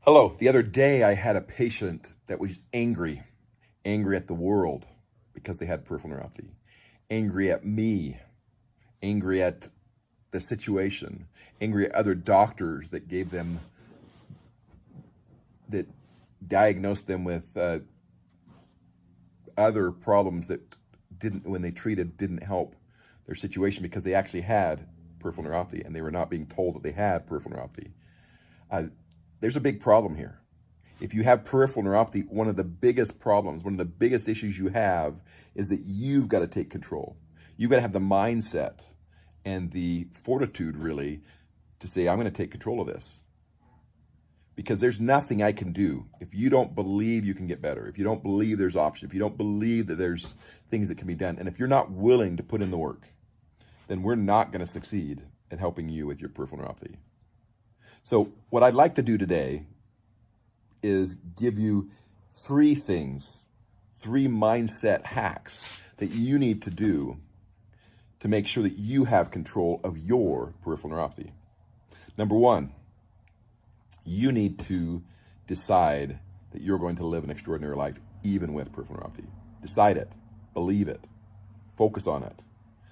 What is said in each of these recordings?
Hello. The other day I had a patient that was angry at the world because they had peripheral neuropathy, angry at me, angry at the situation, angry at other doctors that diagnosed them with other problems that when they treated, didn't help their situation because they actually had peripheral neuropathy and they were not being told that they had peripheral neuropathy. There's a big problem here. If you have peripheral neuropathy, one of the biggest problems, one of the biggest issues you have is that you've got to take control. You've got to have the mindset and the fortitude, really, to say, I'm going to take control of this. Because there's nothing I can do if you don't believe you can get better, if you don't believe there's options, if you don't believe that there's things that can be done, and if you're not willing to put in the work, then we're not going to succeed at helping you with your peripheral neuropathy. So what I'd like to do today is give you three things, three mindset hacks that you need to do to make sure that you have control of your peripheral neuropathy. Number one, you need to decide that you're going to live an extraordinary life even with peripheral neuropathy. Decide it, believe it, focus on it.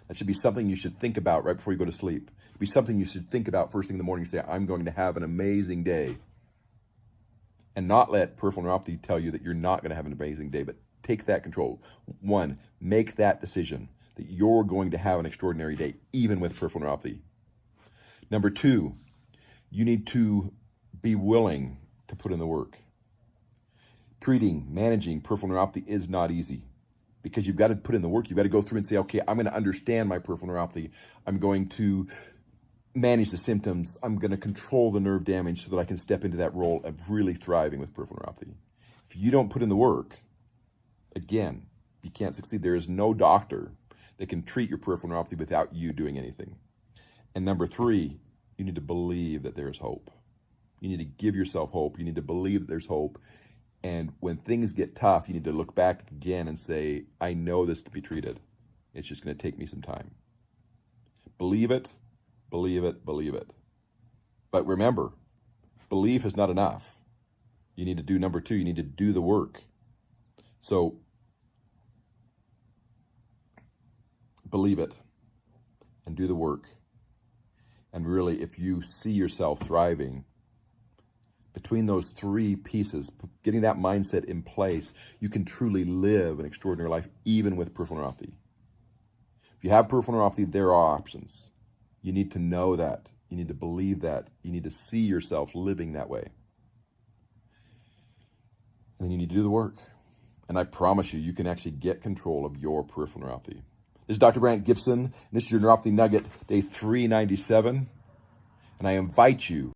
That should be something you should think about right before you go to sleep. It'd be something you should think about first thing in the morning. Say, I'm going to have an amazing day. And not let peripheral neuropathy tell you that you're not going to have an amazing day, but take that control. One, make that decision that you're going to have an extraordinary day, even with peripheral neuropathy. Number two, you need to be willing to put in the work. Managing peripheral neuropathy is not easy because you've got to put in the work. You've got to go through and say, okay, I'm going to understand my peripheral neuropathy. I'm going to manage the symptoms. I'm going to control the nerve damage so that I can step into that role of really thriving with peripheral neuropathy. If you don't put in the work, again, you can't succeed. There is no doctor that can treat your peripheral neuropathy without you doing anything. And number three, you need to believe that there is hope. You need to give yourself hope. You need to believe that there's hope. And when things get tough, you need to look back again and say, I know this can be treated. It's just going to take me some time. Believe it, believe it, believe it. But remember, belief is not enough. You need to do number two. You need to do the work. So believe it and do the work. And really, if you see yourself thriving, between those three pieces, getting that mindset in place, you can truly live an extraordinary life, even with peripheral neuropathy. If you have peripheral neuropathy, there are options. You need to know that. You need to believe that. You need to see yourself living that way. And then you need to do the work. And I promise you, you can actually get control of your peripheral neuropathy. This is Dr. Brandt Gibson. And this is your Neuropathy Nugget, day 397. And I invite you